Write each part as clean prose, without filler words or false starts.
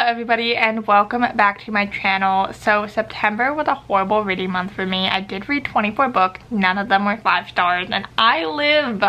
everybody, and welcome back to my channel. So September was a horrible reading month for me. I did read 24 books, none of them were 5 stars, and I live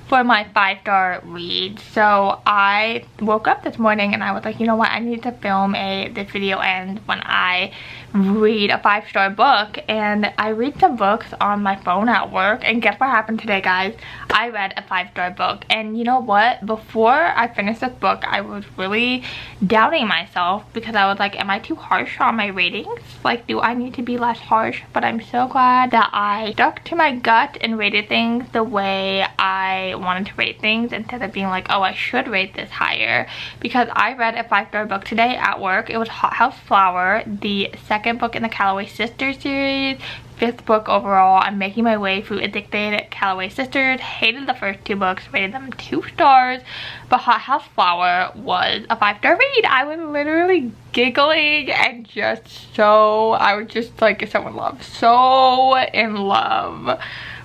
for my 5-star read. So I woke up this morning and I was like, you know what, I need to film this video ends when I read a 5-star book. And I read some books on my phone at work, and guess what happened today, guys? I read a 5-star book. And you know what, before I finished this book, I was really doubting myself because I was like, am I too harsh on my ratings? Like, do I need to be less harsh? But I'm so glad that I stuck to my gut and rated things the way I wanted to rate things, instead of being like, oh, I should rate this higher. Because I read a 5-star book today at work. It was Hot House Flower, the second book in the Calloway Sisters series, 5th book overall. I'm making my way through Addicted, Calloway Sisters. Hated the first 2 books, rated them 2 stars, but Hot House Flower was a 5-star read. I was literally giggling and I was just like so in love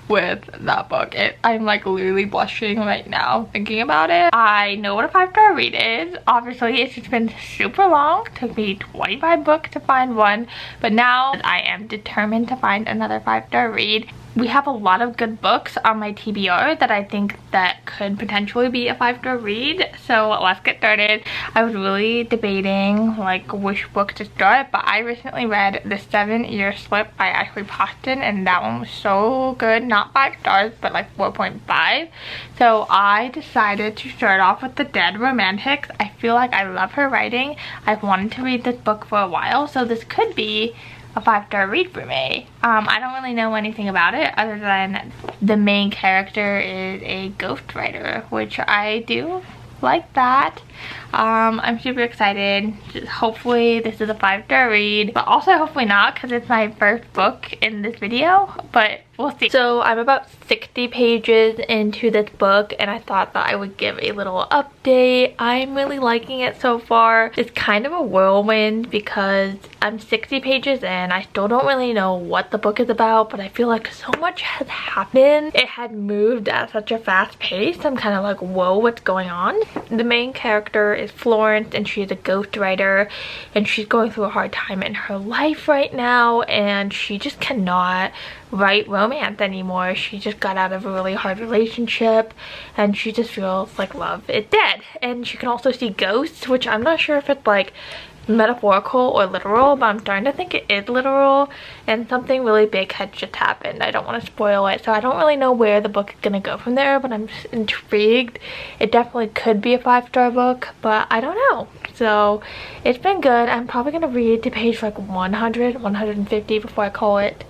with that book. I'm like literally blushing right now thinking about it. I know what a 5-star read is. Obviously it's just been super long. It took me 25 books to find one, but now I am determined to find another 5-star read. We have a lot of good books on my TBR that I think that could potentially be a 5-star read, so let's get started. I was really debating like which book to start, but I recently read The 7-Year Slip by Ashley Poston, and that one was so good. Not 5 stars, but like 4.5. So I decided to start off with The Dead Romantics. I feel like I love her writing. I've wanted to read this book for a while, so this could be a 5-star read for me. I don't really know anything about it other than the main character is a ghostwriter, which I do like that. I'm super excited. Hopefully this is a 5-star read, but also hopefully not, because it's my first book in this video, but we'll see. So I'm about 60 pages into this book, and I thought that I would give a little update. I'm really liking it so far. It's kind of a whirlwind because I'm 60 pages in. I still don't really know what the book is about, but I feel like so much has happened. It had moved at such a fast pace. I'm kind of like, whoa, what's going on? The main character is Florence, and she's a ghostwriter, and she's going through a hard time in her life right now, and she just cannot write romance anymore. She just got out of a really hard relationship, and she just feels like love is dead. And she can also see ghosts, which I'm not sure if it's like metaphorical or literal, but I'm starting to think it is literal, and something really big had just happened. I don't want to spoil it, so I don't really know where the book is gonna go from there, but I'm just intrigued. It definitely could be a 5-star book, but I don't know. So it's been good. I'm probably gonna read to page like 150 before I call it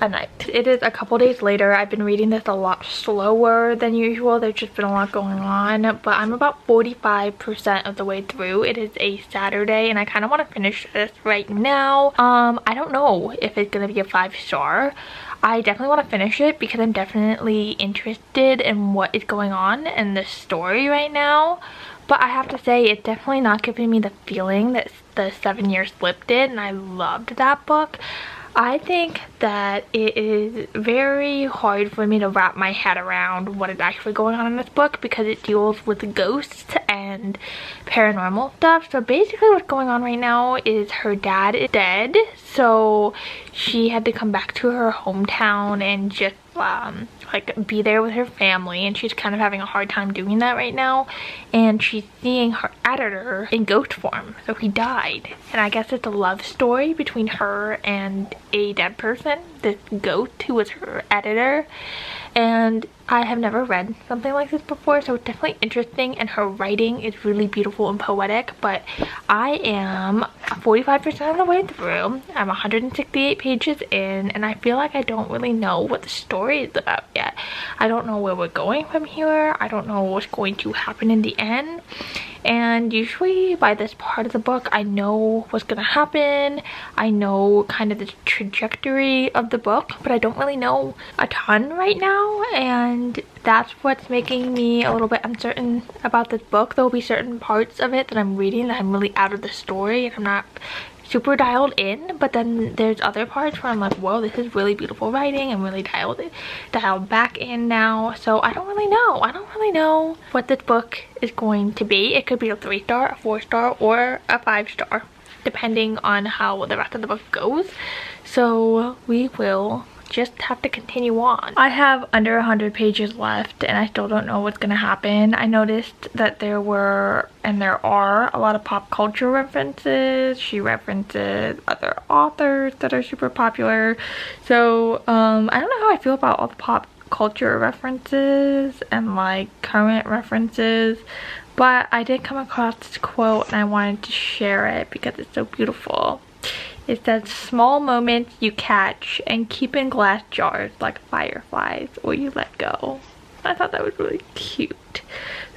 a night. It is a couple days later. I've been reading this a lot slower than usual. There's just been a lot going on, but I'm about 45% of the way through. It is a Saturday, and I kind of want to finish this right now. I don't know if it's gonna be a 5-star. I definitely want to finish it because I'm definitely interested in what is going on in the story right now. But I have to say, it's definitely not giving me the feeling that The 7-Year Slip did, and I loved that book. I think that it is very hard for me to wrap my head around what is actually going on in this book because it deals with ghosts and paranormal stuff. So basically what's going on right now is her dad is dead, so she had to come back to her hometown and just like be there with her family, and she's kind of having a hard time doing that right now, and she's seeing her editor in ghost form. So he died, and I guess it's a love story between her and a dead person, this ghost who was her editor. And I have never read something like this before, so it's definitely interesting, and her writing is really beautiful and poetic. But I am 45% of the way through. I'm 168 pages in, and I feel like I don't really know what the story is about yet. I don't know where we're going from here. I don't know what's going to happen in the end. And usually by this part of the book, I know what's gonna happen. I know kind of the trajectory of the book, but I don't really know a ton right now, and that's what's making me a little bit uncertain about this book. There will be certain parts of it that I'm reading that I'm really out of the story, and I'm not super dialed in, but then there's other parts where I'm like, whoa, this is really beautiful writing. I'm really dialed back in now. So I don't really know what this book is going to be. It could be a 3-star, a 4-star, or a 5-star, depending on how the rest of the book goes. So we will just have to continue on. I have under 100 pages left and I still don't know what's gonna happen. I noticed that there were, and there are, a lot of pop culture references. She references other authors that are super popular. So I don't know how I feel about all the pop culture references and like current references, but I did come across this quote and I wanted to share it because it's so beautiful. It says, small moments you catch and keep in glass jars like fireflies, or you let go. I thought that was really cute,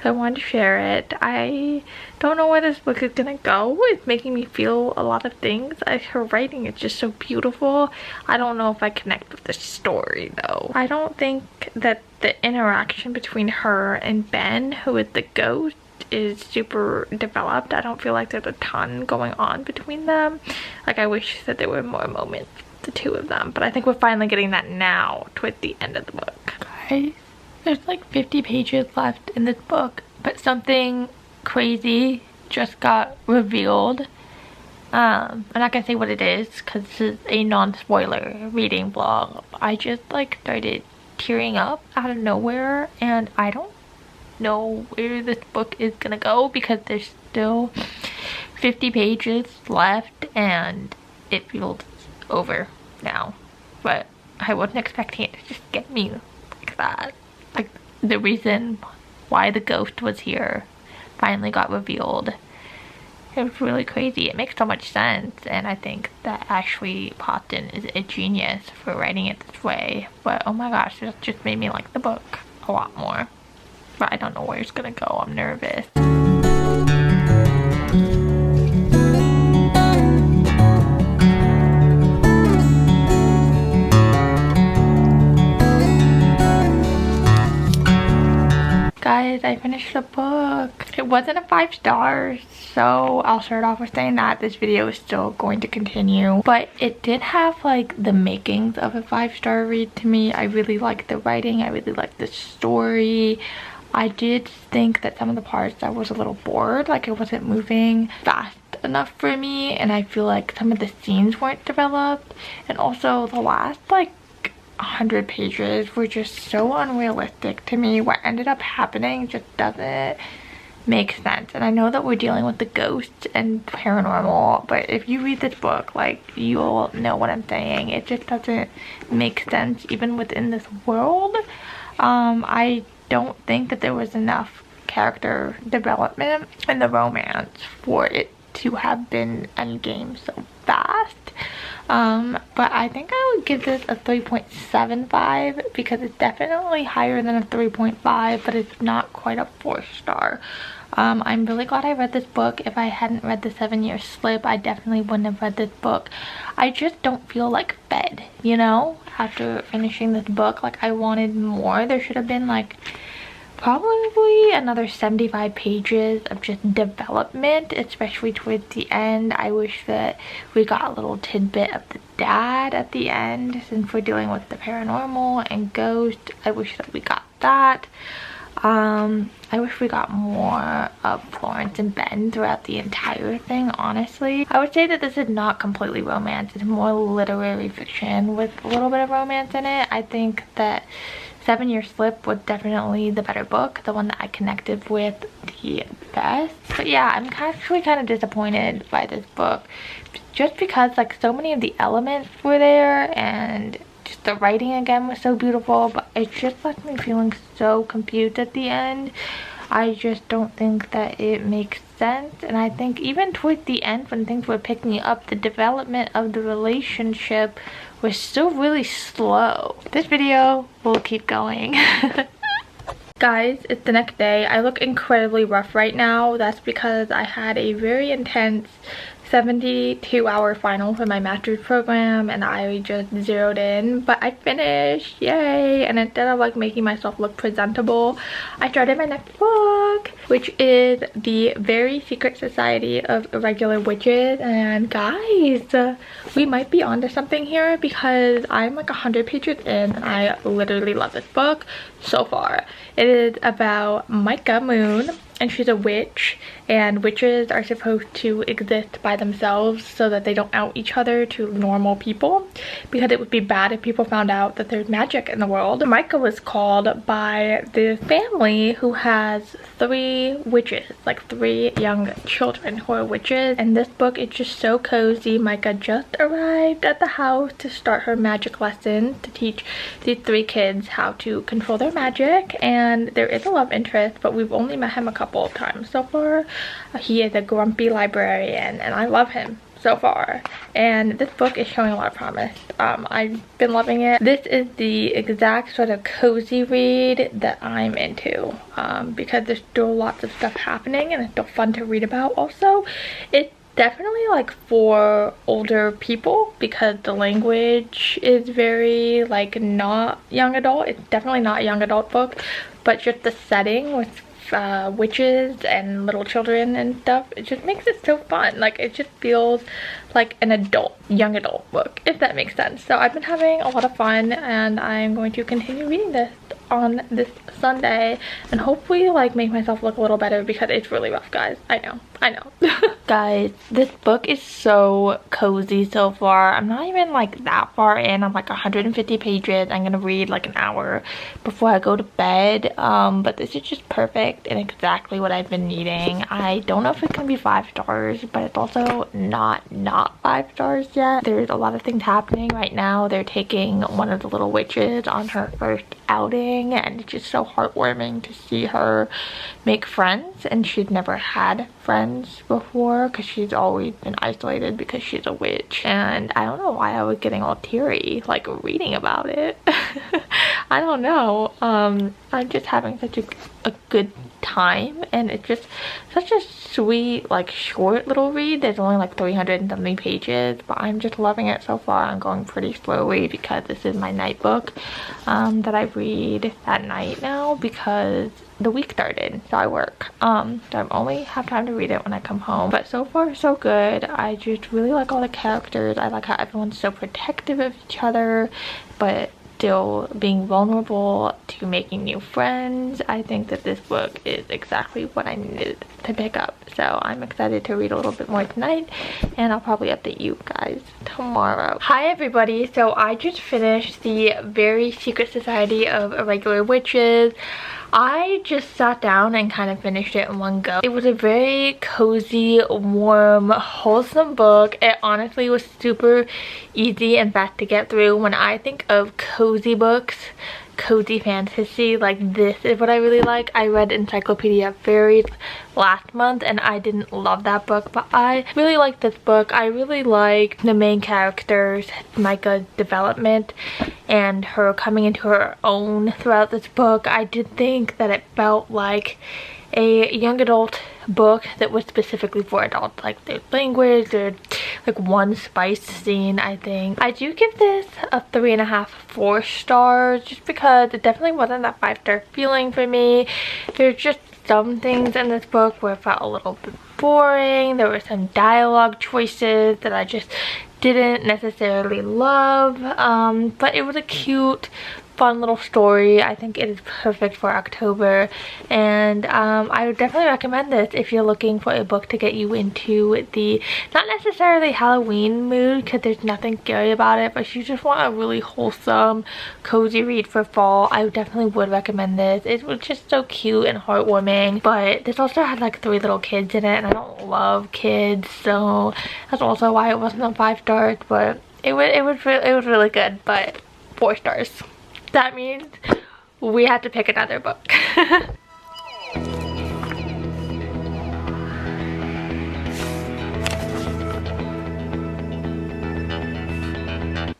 so I wanted to share it. I don't know where this book is gonna go. It's making me feel a lot of things. Her writing is just so beautiful. I don't know if I connect with the story though. I don't think that the interaction between her and Ben, who is the ghost, is super developed. I don't feel like there's a ton going on between them. Like, I wish that there were more moments, the two of them, but I think we're finally getting that now towards the end of the book. Guys, there's like 50 pages left in this book, but something crazy just got revealed. I'm not gonna say what it is because this is a non-spoiler reading vlog. I just like started tearing up out of nowhere, and I don't know where this book is gonna go because there's still 50 pages left and it feels over now, but I wasn't expecting it to just get me like that. Like, the reason why the ghost was here finally got revealed. It was really crazy. It makes so much sense, and I think that Ashley Poston is a genius for writing it this way. But oh my gosh, it just made me like the book a lot more. But I don't know where it's gonna go. I'm nervous. Guys, I finished the book. It wasn't a 5 stars, so I'll start off with saying that this video is still going to continue, but it did have like the makings of a 5-star read to me. I really liked the writing. I really liked the story. I did think that some of the parts I was a little bored, like it wasn't moving fast enough for me, and I feel like some of the scenes weren't developed, and also the last like 100 pages were just so unrealistic to me. What ended up happening just doesn't make sense, and I know that we're dealing with the ghosts and paranormal, but if you read this book, like, you'll know what I'm saying. It just doesn't make sense even within this world. I don't think that there was enough character development in the romance for it to have been endgame so fast. But I think I would give this a 3.75 because it's definitely higher than a 3.5, but it's not quite a 4-star. I'm really glad I read this book. If I hadn't read The 7-Year Slip, I definitely wouldn't have read this book. I just don't feel like fed, you know, after finishing this book. Like, I wanted more. There should have been like probably another 75 pages of just development, especially towards the end. I wish that we got a little tidbit of the dad at the end, since we're dealing with the paranormal and ghost. I wish that we got that. I wish we got more of Florence and Ben throughout the entire thing, honestly. I would say that this is not completely romance. It's more literary fiction with a little bit of romance in it. I think that 7-Year Slip was definitely the better book, the one that I connected with the best. But yeah, I'm actually kind of disappointed by this book just because like so many of the elements were there and just the writing again was so beautiful, but it just left me feeling so confused at the end. I just don't think that it makes sense, and I think even towards the end when things were picking up, the development of the relationship was still really slow. This video will keep going. Guys, it's the next day. I look incredibly rough right now. That's because I had a very intense 72-hour final for my master's program and I just zeroed in, but I finished, yay. And instead of like making myself look presentable, I started my next book. book, which is The Very Secret Society of Irregular Witches. And guys, we might be onto something here because I'm like 100 pages in and I literally love this book so far. It is about Micah Moon, and she's a witch, and witches are supposed to exist by themselves so that they don't out each other to normal people, because it would be bad if people found out that there's magic in the world. Micah was called by the family who has 3 witches, like 3 young children who are witches, and this book is just so cozy. Micah just arrived at the house to start her magic lesson to teach these 3 kids how to control their magic, and there is a love interest, but we've only met him a couple of times so far. He is a grumpy librarian and I love him so far, and this book is showing a lot of promise. I've been loving it. This is the exact sort of cozy read that I'm into, because there's still lots of stuff happening and it's still fun to read about. Also, it's definitely like for older people because the language is very like not young adult. It's definitely not a young adult book, but just the setting with witches and little children and stuff, it just makes it so fun. Like, it just feels like an young adult book, if that makes sense. So I've been having a lot of fun and I'm going to continue reading this on this Sunday and hopefully like make myself look a little better because it's really rough, guys. I know Guys, this book is so cozy so far. I'm not even like that far in. I'm like 150 pages. I'm gonna read like an hour before I go to bed, but this is just perfect and exactly what I've been needing. I don't know if it's gonna be 5 stars, but it's also not 5 stars yet. There's a lot of things happening right now. They're taking one of the little witches on her first outing, and it's just so heartwarming to see her make friends, and she's never had friends before because she's always been isolated because she's a witch. And I don't know why I was getting all teary like reading about it. I don't know. I'm just having such a good time, and it's just such a sweet like short little read. There's only like 300 and something pages, but I'm just loving it so far. I'm going pretty slowly because this is my night book that I read at night now because the week started, so I work, so I only have time to read it when I come home. But so far so good. I just really like all the characters. I like how everyone's so protective of each other but still being vulnerable to making new friends. I think that this book is exactly what I needed to pick up, so I'm excited to read a little bit more tonight, and I'll probably update you guys tomorrow. Hi everybody, so I just finished The Very Secret Society of Irregular Witches. I just sat down and kind of finished it in one go. It was a very cozy, warm, wholesome book. It honestly was super easy and fast to get through. When I think of cozy books, cozy fantasy, like this is what I really like. I read Encyclopedia Fairies last month and I didn't love that book, but I really like this book. I really like the main characters, Micah's development and her coming into her own throughout this book. I did think that it felt like a young adult book that was specifically for adults. Like there's language, there's like one spice scene. I think I do give this a 3.5 4 stars just because it definitely wasn't that 5-star feeling for me. There's just some things in this book where it felt a little bit boring. There were some dialogue choices that I just didn't necessarily love, but it was a cute, fun little story. I think it is perfect for October, and I would definitely recommend this if you're looking for a book to get you into the not necessarily Halloween mood, because there's nothing scary about it, but you just want a really wholesome, cozy read for fall. I definitely would recommend this. It was just so cute and heartwarming, but this also had like 3 little kids in it, and I don't love kids, so that's also why it wasn't a 5 stars, but it was really good. But 4 stars. That means we had to pick another book.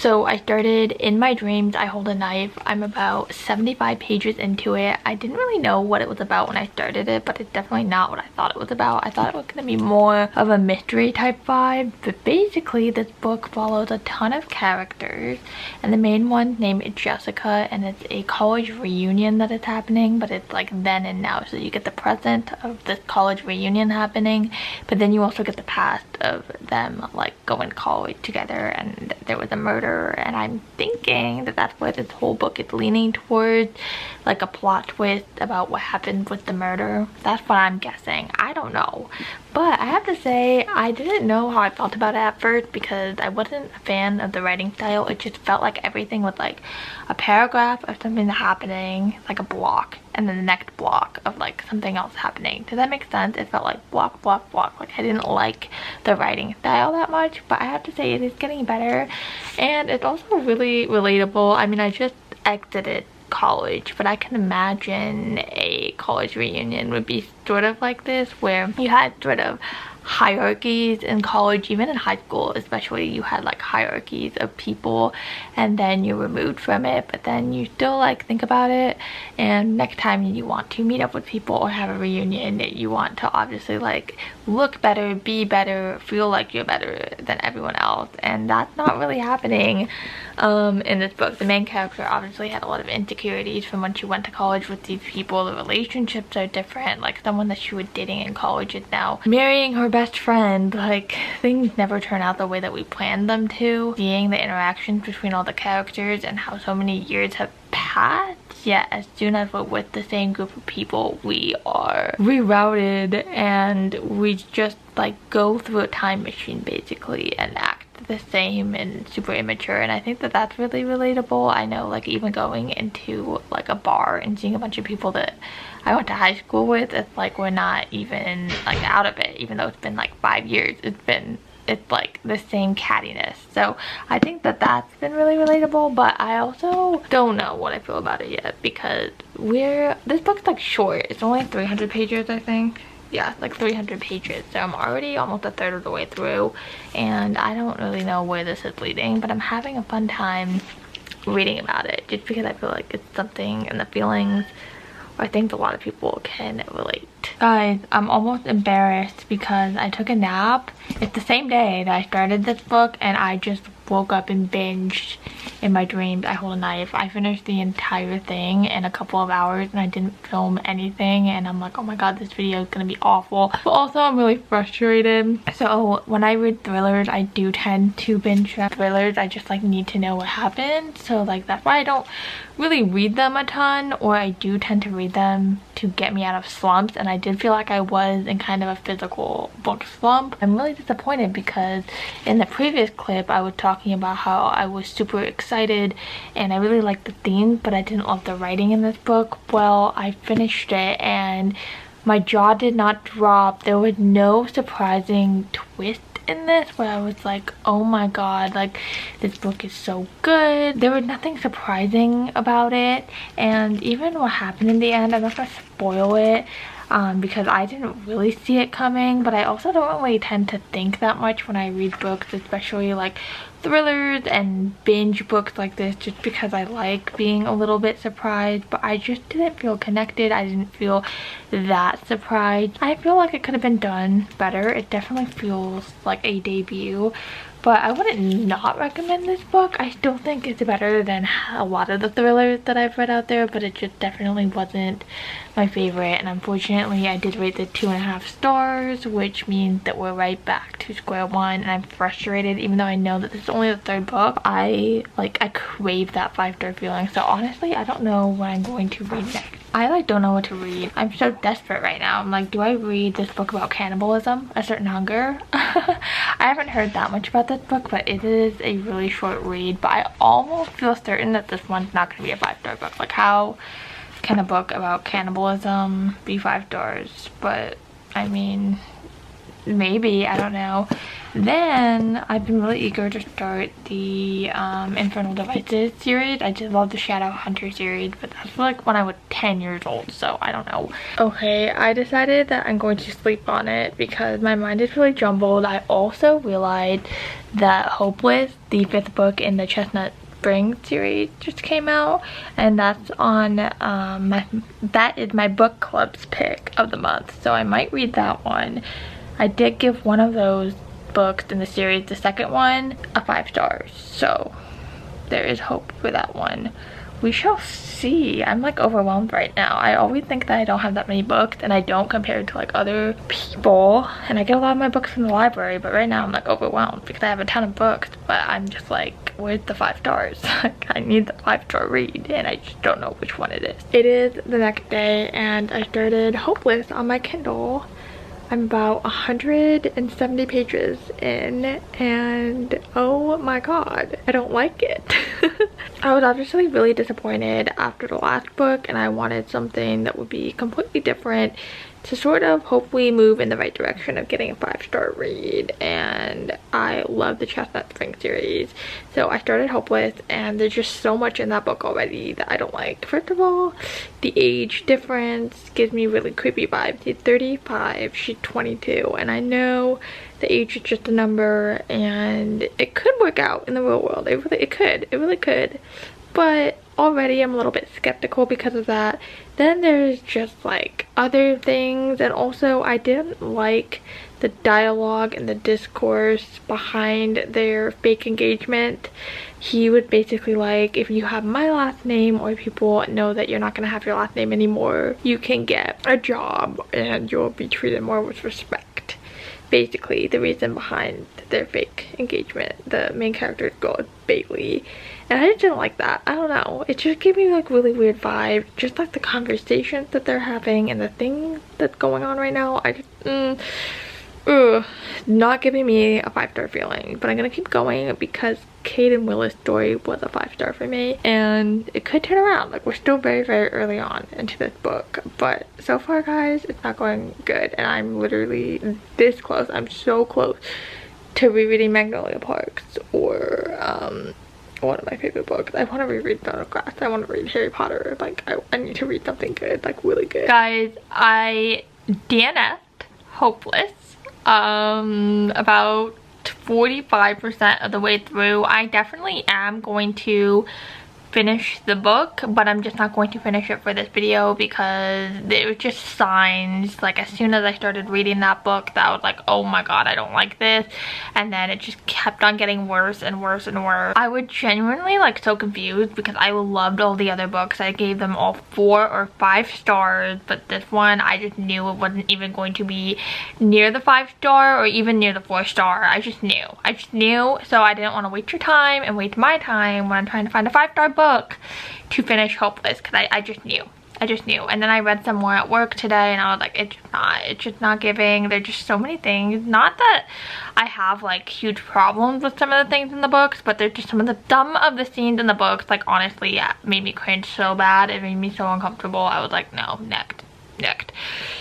So I started In My Dreams, I Hold a Knife. I'm about 75 pages into it. I didn't really know what it was about when I started it, but it's definitely not what I thought it was about. I thought it was going to be more of a mystery type vibe, but basically this book follows a ton of characters, and the main one's named Jessica, and it's a college reunion that is happening, but it's like then and now. So you get the present of this college reunion happening, but then you also get the past of them like going to college together, and there was a murder, and I'm thinking that that's what this whole book is leaning towards, like a plot twist about what happened with the murder. That's what I'm guessing. I don't know, but I have to say I didn't know how I felt about it at first because I wasn't a fan of the writing style. It just felt like everything was like a paragraph of something happening, like a block, and then the next block of like something else happening. Does that make sense? It felt like block, block, block. Like I didn't like the writing style that much, but I have to say it is getting better, and it's also really relatable. I mean, I just exited college, but I can imagine a college reunion would be sort of like this, where you had sort of hierarchies in college. Even in high school especially, you had like hierarchies of people, and then you're removed from it, but then you still like think about it, and next time you want to meet up with people or have a reunion, you want to obviously like look better, be better, feel like you're better than everyone else, and that's not really happening in this book. The main character obviously had a lot of insecurities from when she went to college with these people. The relationships are different. Like someone that she was dating in college is now marrying her best friend. Like things never turn out the way that we planned them to. Seeing the interactions between all the characters and how so many years have passed, yet as soon as we're with the same group of people, we are rerouted, and we just like go through a time machine basically and act the same and super immature. And I think that that's really relatable. I know, like, even going into like a bar and seeing a bunch of people that I went to high school with, it's like we're not even like out of it, even though it's been like 5 years. It's like the same cattiness. So I think that that's been really relatable, but I also don't know what I feel about it yet, because this book's like short. It's only 300 pages, I think. Yeah, like 300 pages, so I'm already almost a third of the way through, and I don't really know where this is leading, but I'm having a fun time reading about it, just because I feel like it's something in the feelings I think a lot of people can relate. Guys, I'm almost embarrassed because I took a nap. It's the same day that I started this book, and I just woke up and binged In My Dreams, I Hold a Knife. I finished the entire thing in a couple of hours, and I didn't film anything, and I'm like, oh my god, this video is gonna be awful. But also I'm really frustrated. So when I read thrillers, I do tend to binge thrillers. I just like need to know what happened, so like that's why I don't really read them a ton, or I do tend to read them to get me out of slumps, and I did feel like I was in kind of a physical book slump. I'm really disappointed because in the previous clip I was talking about how I was super excited and I really liked the themes, but I didn't love the writing in this book. Well, I finished it and my jaw did not drop. There was no surprising twist in this where I was like, oh my god, like this book is so good. There was nothing surprising about it, and even what happened in the end, I'm not gonna spoil it because I didn't really see it coming, but I also don't really tend to think that much when I read books, especially like thrillers and binge books like this, just because I like being a little bit surprised. But I just didn't feel connected. I didn't feel that surprised. I feel like it could have been done better. It definitely feels like a debut, but I wouldn't not recommend this book. I still think it's better than a lot of the thrillers that I've read out there, but it just definitely wasn't my favorite. And unfortunately I did rate it 2.5 stars, which means that we're right back to square one, and I'm frustrated. Even though I know that this is only the third book, I crave that 5-star feeling. So honestly, I don't know what I'm going to read next. I like don't know what to read. I'm so desperate right now. I'm like, do I read this book about cannibalism, A Certain Hunger? I haven't heard that much about this book, but it is a really short read. But I almost feel certain that this one's not going to be a 5-star book. Like, how can a book about cannibalism be 5 stars? But I mean, maybe, I don't know. Then I've been really eager to start the Infernal Devices series. I did love the Shadowhunter series, but that's like when I was 10 years old, so I don't know. Okay, I decided that I'm going to sleep on it because my mind is really jumbled. I also realized that Hopeless, the 5th book in the Chestnut Spring series, just came out, and that's on that is my book club's pick of the month, so I might read that one. I did give one of those books in the series, the second one, a 5 stars, so there is hope for that one. We shall see. I'm like overwhelmed right now. I always think that I don't have that many books, and I don't compared to like other people, and I get a lot of my books from the library, but right now I'm like overwhelmed because I have a ton of books, but I'm just like, where's the 5 stars? I need the 5-star read, and I just don't know which one it is. It is the next day, and I started Hopeless on my Kindle. I'm about 170 pages in, and oh my god, I don't like it. I was obviously really disappointed after the last book, and I wanted something that would be completely different to sort of hopefully move in the right direction of getting a 5-star read. And I love the Chestnut Spring series, so I started Hopeless, and there's just so much in that book already that I don't like. First of all, the age difference gives me really creepy vibes. He's 35, she's 22, and I know the age is just a number, and it could work out in the real world. It really could, but already I'm a little bit skeptical because of that. Then there's just like other things, and also I didn't like the dialogue and the discourse behind their fake engagement. He would basically like, if you have my last name, or people know that you're not gonna have your last name anymore, you can get a job and you'll be treated more with respect. Basically the reason behind their fake engagement. The main character's girl is Bailey, and I just didn't like that. I don't know, it just gave me like really weird vibes, just like the conversations that they're having and the thing that's going on right now. I just not giving me a 5-star feeling, but I'm gonna keep going because Kate and Willis' story was a 5-star for me, and it could turn around. Like, we're still very early on into this book, but so far guys, it's not going good, and I'm literally this close. I'm so close to rereading Magnolia Parks, or one of my favorite books. I want to reread Throne of Glass. I want to read Harry Potter. Like, I need to read something good, like really good. Guys, I DNF'd Hopeless about 45% of the way through. I definitely am going to finish the book, but I'm just not going to finish it for this video because it was just signs. Like, as soon as I started reading that book, that was like, oh my god, I don't like this, and then it just kept on getting worse and worse and worse. I was genuinely like so confused because I loved all the other books. I gave them all 4 or 5 stars, but this one I just knew it wasn't even going to be near the 5-star or even near the 4-star. I just knew, so I didn't want to waste your time and waste my time when I'm trying to find a 5-star book to finish Hopeless, because I just knew. And then I read some more at work today, and I was like, it's just not giving. There's just so many things. Not that I have like huge problems with some of the things in the books, but there's just some of the scenes in the books, like, honestly, yeah, made me cringe so bad. It made me so uncomfortable. I was like, no, next.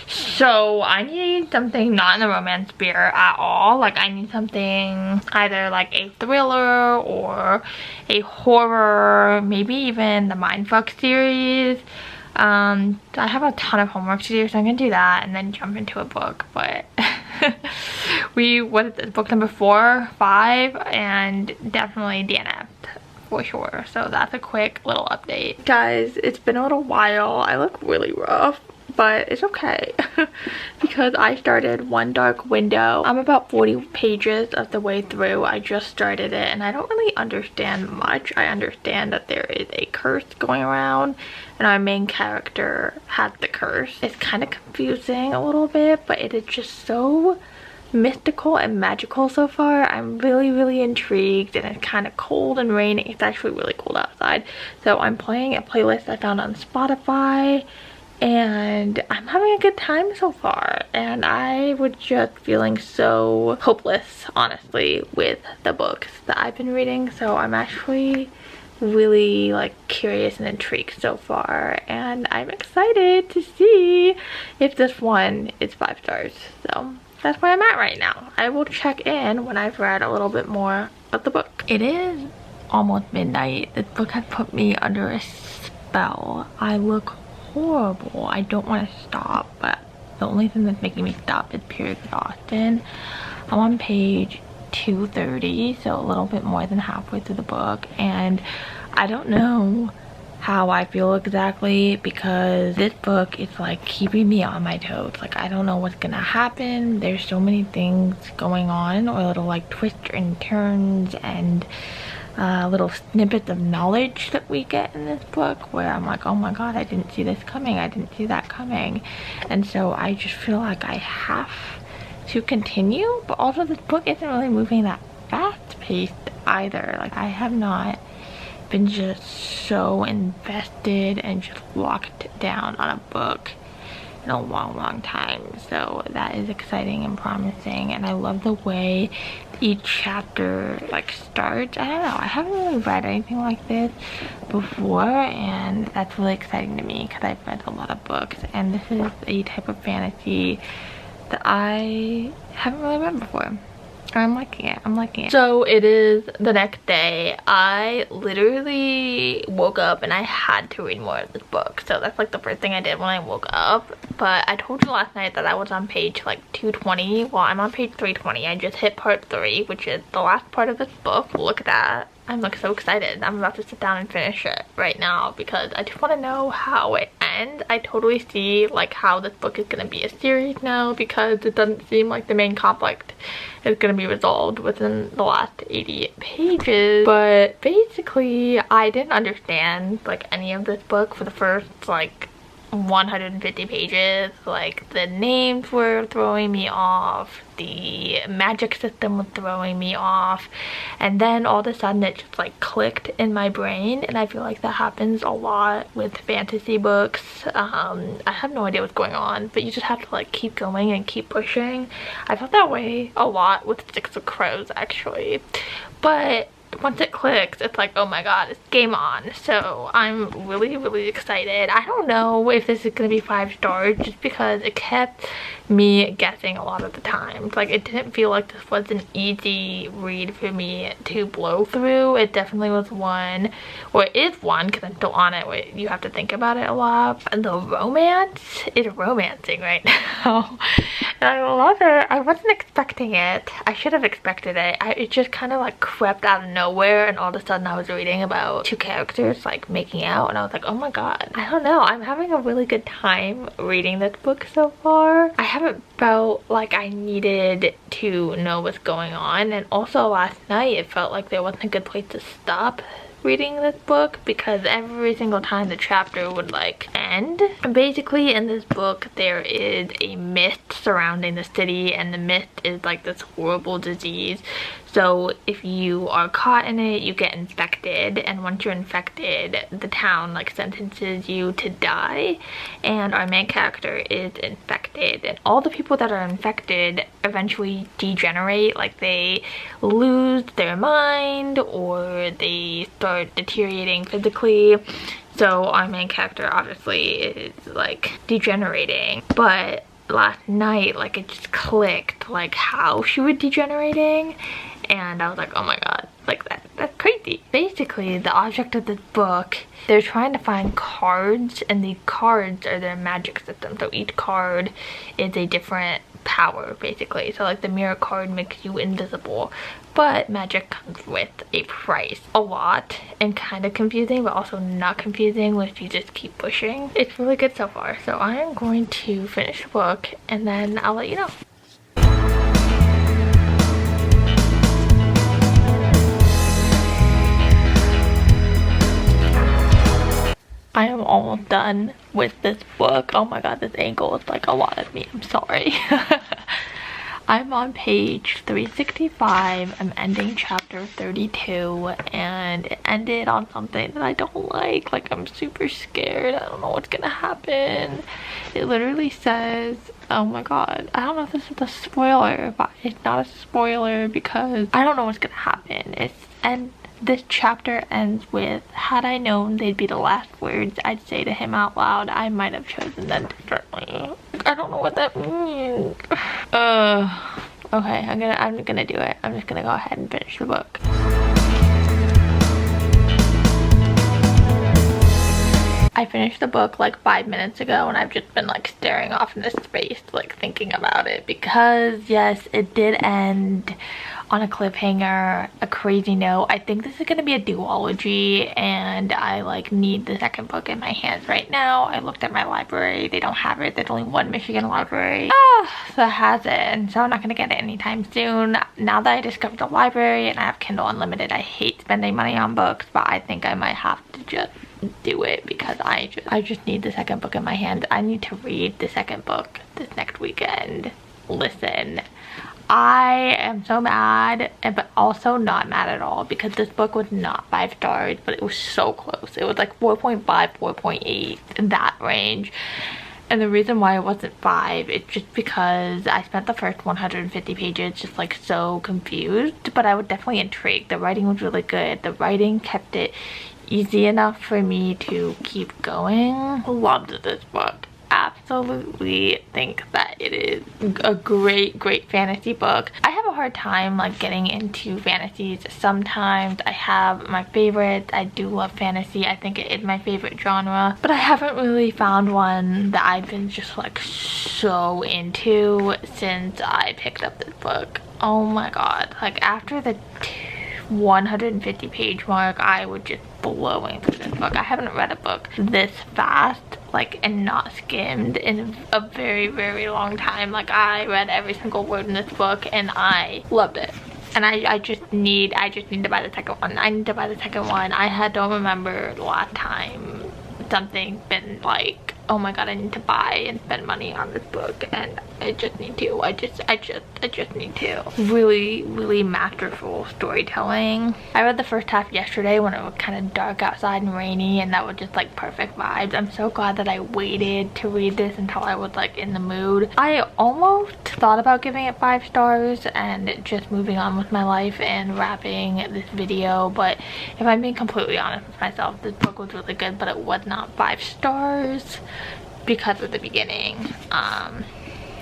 So I need something not in the romance sphere at all. Like, I need something either like a thriller or a horror, maybe even the Mindfuck series. I have a ton of homework to do, so I'm gonna do that and then jump into a book. But what is this, book number 4, 5, and definitely DNF'd for sure. So that's a quick little update. Guys, it's been a little while. I look really rough, but it's okay because I started One Dark Window. I'm about 40 pages of the way through. I just started it, and I don't really understand much. I understand that there is a curse going around, and our main character had the curse. It's kind of confusing a little bit, but it is just so mystical and magical so far. I'm really intrigued, and it's kind of cold and raining. It's actually really cold outside, so I'm playing a playlist I found on Spotify, and I'm having a good time so far. And I was just feeling so hopeless, honestly, with the books that I've been reading, so I'm actually really like curious and intrigued so far, and I'm excited to see if this one is 5 stars. So that's where I'm at right now. I will check in when I've read a little bit more of the book. It is almost midnight. This book has put me under a spell. I look horrible. I don't want to stop, but the only thing that's making me stop is pure exhaustion. I'm on page 230, so a little bit more than halfway through the book, and I don't know how I feel exactly because this book is like keeping me on my toes. Like, I don't know what's gonna happen. There's so many things going on, or little like twists and turns and little snippets of knowledge that we get in this book where I'm like, oh my god, I didn't see this coming, I didn't see that coming. And so I just feel like I have to continue, but also this book isn't really moving that fast paced either. Like, I have not been just so invested and just locked down on a book in a long time, so that is exciting and promising. And I love the way each chapter like starts. I don't know, I haven't really read anything like this before, and that's really exciting to me because I've read a lot of books, and this is a type of fantasy that I haven't really read before. I'm liking it. I'm liking it. So it is the next day. I literally woke up and I had to read more of this book. So that's like the first thing I did when I woke up. But I told you last night that I was on page like 220. Well, I'm on page 320. I just hit part 3, which is the last part of this book. Look at that. I'm like so excited. I'm about to sit down and finish it right now because I just want to know how it ends. I totally see like how this book is going to be a series now, because it doesn't seem like the main conflict is going to be resolved within the last 80 pages. But basically, I didn't understand like any of this book for the first like 150 pages. Like, the names were throwing me off, the magic system was throwing me off, and then all of a sudden it just like clicked in my brain. And I feel like that happens a lot with fantasy books. I have no idea what's going on, but you just have to like keep going and keep pushing. I felt that way a lot with Six of Crows actually, but once it clicks, it's like, oh my god, it's game on. So I'm really excited. I don't know if this is gonna be 5 stars just because it kept me guessing a lot of the times. Like, it didn't feel like this was an easy read for me to blow through. It definitely was one, or it is one because I'm still on it where you have to think about it a lot. And the romance is romancing right now. And I love it. I wasn't expecting it. I should have expected it. It just kind of like crept out of nowhere, and all of a sudden I was reading about 2 characters like making out, and I was like, oh my god. I don't know. I'm having a really good time reading this book so far. I haven't felt like I needed to know what's going on, and also last night it felt like there wasn't a good place to stop reading this book because every single time the chapter would like end. And basically in this book there is a mist surrounding the city, and the mist is like this horrible disease. So if you are caught in it, you get infected, and once you're infected, the town like sentences you to die. And our main character is infected, and all the people that are infected eventually degenerate. Like, they lose their mind or they start deteriorating physically. So our main character obviously is like degenerating, but last night like it just clicked like how she was degenerating, and I was like, oh my god, like that's crazy. Basically the object of this book, they're trying to find cards, and the cards are their magic system. So each card is a different power basically. So like the mirror card makes you invisible, but magic comes with a price. A lot, and kind of confusing, but also not confusing if you just keep pushing. It's really good so far. So I am going to finish the book and then I'll let you know. I am almost done with this book. Oh my god, this angle is like a lot of me. I'm sorry. I'm on page 365. I'm ending chapter 32, and it ended on something that I don't like. Like, I'm super scared. I don't know what's gonna happen. It literally says, oh my god, I don't know if this is a spoiler, but it's not a spoiler because I don't know what's gonna happen. And this chapter ends with, had I known they'd be the last words I'd say to him out loud, I might have chosen them differently. I don't know what that means. Okay, I'm gonna do it. I'm just gonna go ahead and finish the book. I finished the book like 5 minutes ago, and I've just been like staring off into space, like thinking about it, because yes, it did end on a cliffhanger, a crazy note. I think this is gonna be a duology, and I like need the second book in my hands right now. I looked at my library, they don't have it. There's only one Michigan library that has it, and so I'm not gonna get it anytime soon. Now that I discovered the library and I have Kindle Unlimited, I hate spending money on books, but I think I might have to just do it because I just need the second book in my hand. I need to read the second book this next weekend. Listen, I am so mad, but also not mad at all, because this book was not 5 stars, but it was so close. It was like 4.5, 4.8, in that range. And the reason why it wasn't 5, it's just because I spent the first 150 pages just like so confused, but I was definitely intrigued. The writing was really good. The writing kept it easy enough for me to keep going. Loved this book. Absolutely think that it is a great fantasy book. I have a hard time like getting into fantasies. Sometimes I have my favorites. I do love fantasy. I think it is my favorite genre, but I haven't really found one that I've been just like so into since I picked up this book. Oh my god, like after the 150 page mark, I was just blowing through this book. I haven't read a book this fast, like, and not skimmed in a very long time. Like, I read every single word in this book and I loved it. And I just need to buy the second one. I need to buy the second one. don't remember the last time something been like, oh my god, I need to buy and spend money on this book, and I just need to. I just need to. Really masterful storytelling. I read the first half yesterday when it was kind of dark outside and rainy, and that was just like perfect vibes. I'm so glad that I waited to read this until I was like in the mood. I almost thought about giving it 5 stars and just moving on with my life and wrapping this video, but if I'm being completely honest with myself, this book was really good, but it was not 5 stars because of the beginning.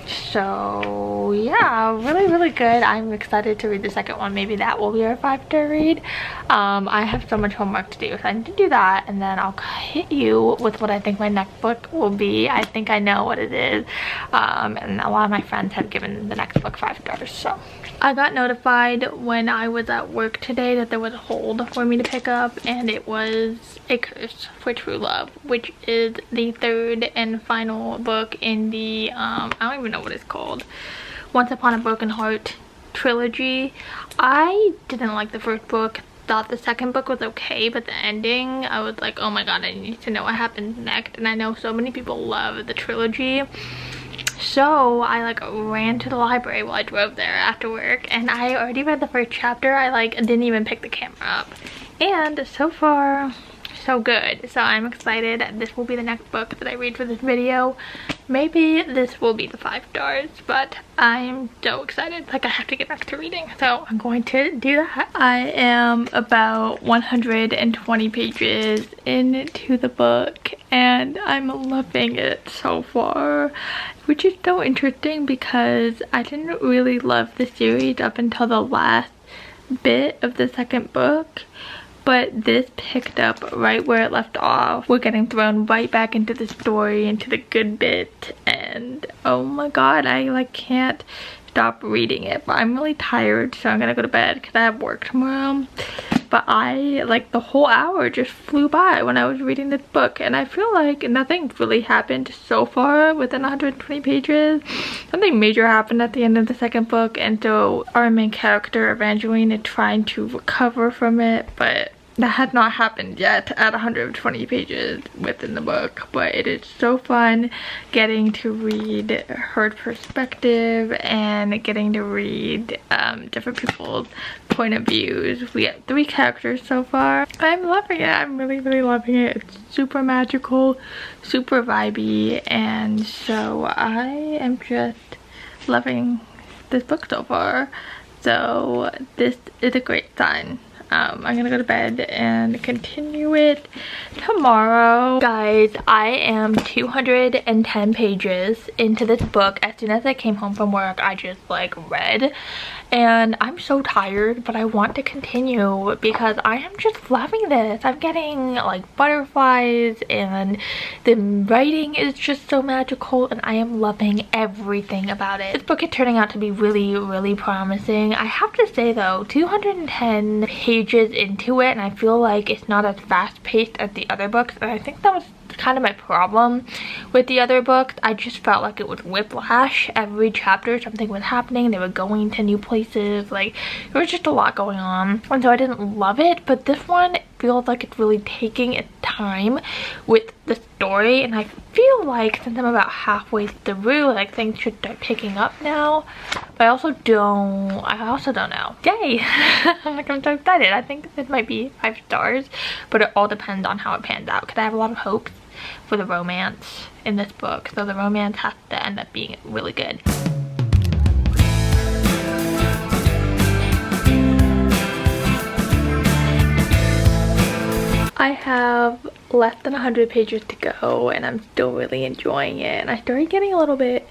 So yeah, really good. I'm excited to read the second one. Maybe that will be our 5-star read. I have so much homework to do, so I need to do that, and then I'll hit you with what I think my next book will be. I think I know what it is, and a lot of my friends have given the next book 5 stars. So I got notified when I was at work today that there was a hold for me to pick up, and it was A Curse for True Love, which is the 3rd and final book in the I don't even know what it's called, Once Upon a Broken Heart trilogy. I didn't like the first book, thought the second book was okay, but the ending, I was like, oh my god, I need to know what happens next. And I know so many people love the trilogy, so I like ran to the library while I drove there after work, and I already read the first chapter. I like didn't even pick the camera up, and so far so good. So I'm excited. This will be the next book that I read for this video. Maybe this will be the 5 stars, but I'm so excited. Like, I have to get back to reading, so I'm going to do that. I am about 120 pages into the book, and I'm loving it so far, which is so interesting because I didn't really love the series up until the last bit of the second book, but this picked up right where it left off. We're getting thrown right back into the story, into the good bit, and oh my god, I like can't stop reading it. But I'm really tired, so I'm gonna go to bed because I have work tomorrow. But I like the whole hour just flew by when I was reading this book, and I feel like nothing really happened so far within 120 pages. Something major happened at the end of the second book, and so our main character Evangeline is trying to recover from it, but that had not happened yet at 120 pages within the book. But it is so fun getting to read her perspective and getting to read different people's point of views. We have 3 characters so far. I'm loving it. I'm really loving it. It's super magical, super vibey, and so I am just loving this book so far. So this is a great sign. I'm gonna go to bed and continue it tomorrow. Guys, I am 210 pages into this book. As soon as I came home from work, I just like read, and I'm so tired, but I want to continue because I am just loving this. I'm getting like butterflies, and the writing is just so magical, and I am loving everything about it. This book is turning out to be really promising. I have to say though, 210 pages into it, and I feel like it's not as fast-paced as the other books, and I think that was kind of my problem with the other books. I just felt like it was whiplash. Every chapter something was happening, they were going to new places, like there was just a lot going on, and so I didn't love it. But this one feels like it's really taking its time with the story, and I feel like since I'm about halfway through, like things should start picking up now. But I also don't know. Yay! I'm so excited. I think it might be 5 stars, but it all depends on how it pans out, because I have a lot of hopes for the romance in this book, so the romance has to end up being really good. I have less than 100 pages to go, and I'm still really enjoying it, and I started getting a little bit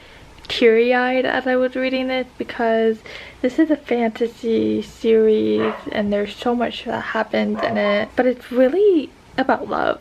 teary-eyed as I was reading this, because this is a fantasy series and there's so much that happens in it, but it's really about love.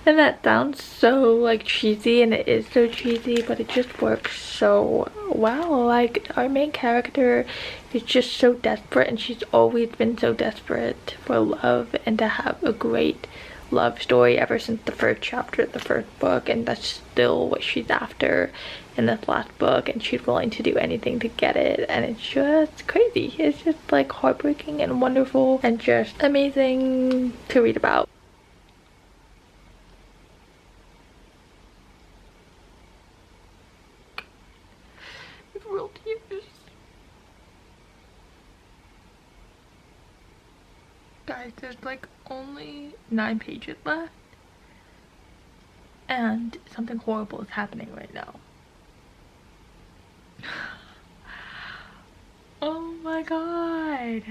And that sounds so like cheesy, and it is so cheesy, but it just works so well. Like, our main character is just so desperate, and she's always been so desperate for love and to have a great love story ever since the first chapter of the first book, and that's still what she's after in this last book, and she's willing to do anything to get it, and it's just crazy. It's just like heartbreaking and wonderful and just amazing to read about. Real tears. Guys, there's like only 9 pages left, and something horrible is happening right now. Oh my god.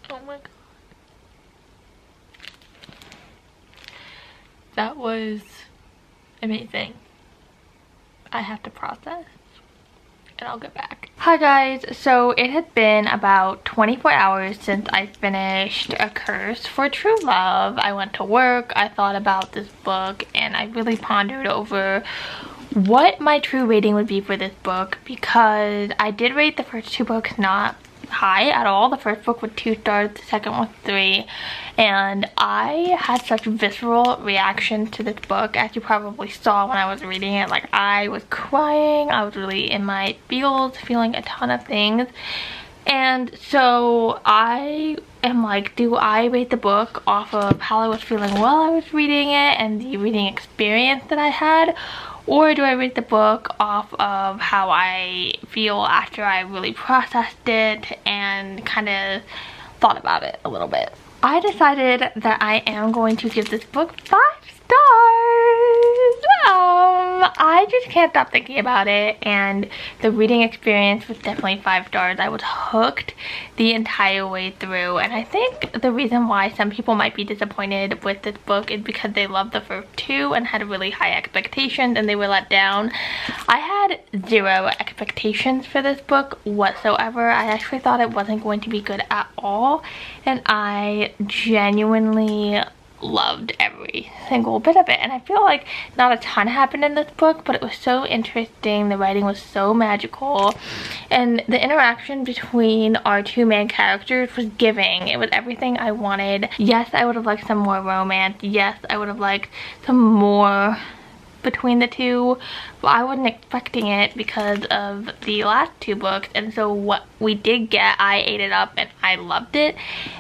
Oh my god. That was amazing. I have to process, and I'll get back. Hi guys, so it has been about 24 hours since I finished A Curse for True Love. I went to work, I thought about this book, and I really pondered over what my true rating would be for this book, because I did rate the first 2 books not high at all. The first book was 2 stars, the second was 3, and I had such visceral reactions to this book, as you probably saw when I was reading it. Like, I was crying, I was really in my feels, feeling a ton of things, and so I am like, do I rate the book off of how I was feeling while I was reading it and the reading experience that I had, or do I rate the book off of how I feel after I really processed it and kind of thought about it a little bit? I decided that I am going to give this book 5 stars. I just can't stop thinking about it, and the reading experience was definitely 5 stars. I was hooked the entire way through, and I think the reason why some people might be disappointed with this book is because they loved the first 2 and had really high expectations and they were let down. I had 0 expectations for this book whatsoever. I actually thought it wasn't going to be good at all, and I genuinely loved every single bit of it. And I feel like not a ton happened in this book, but it was so interesting. The writing was so magical, and the interaction between our 2 main characters was giving. It was everything I wanted. Yes, I would have liked some more romance. Yes, I would have liked some more between the 2, but I wasn't expecting it because of the last 2 books, and so what we did get, I ate it up and I loved it.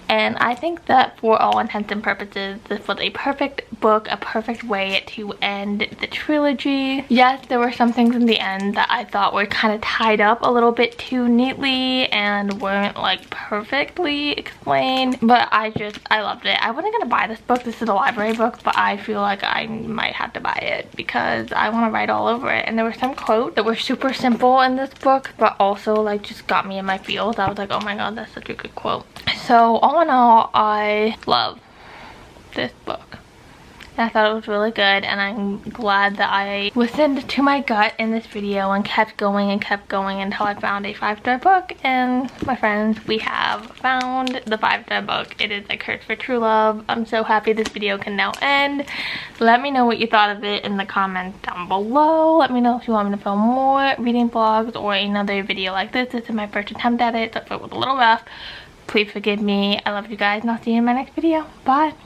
And I think that for all intents and purposes, this was a perfect book, a perfect way to end the trilogy. Yes, there were some things in the end that I thought were kind of tied up a little bit too neatly and weren't like perfectly explained, but I loved it. I wasn't gonna buy this book. This is a library book, but I feel like I might have to buy it because I want to write all over it. And there were some quotes that were super simple in this book, but also like just got me in my feels. I was like, oh my god, that's such a good quote. So all in all, I love this book. I thought it was really good, and I'm glad that I listened to my gut in this video and kept going until I found a 5-star book. And my friends, we have found the 5-star book. It is A Curse for True Love. I'm so happy this video can now end. Let me know what you thought of it in the comments down below. Let me know if you want me to film more reading vlogs or another video like this. This is my first attempt at it, so if it was a little rough, please forgive me. I love you guys, and I'll see you in my next video. Bye.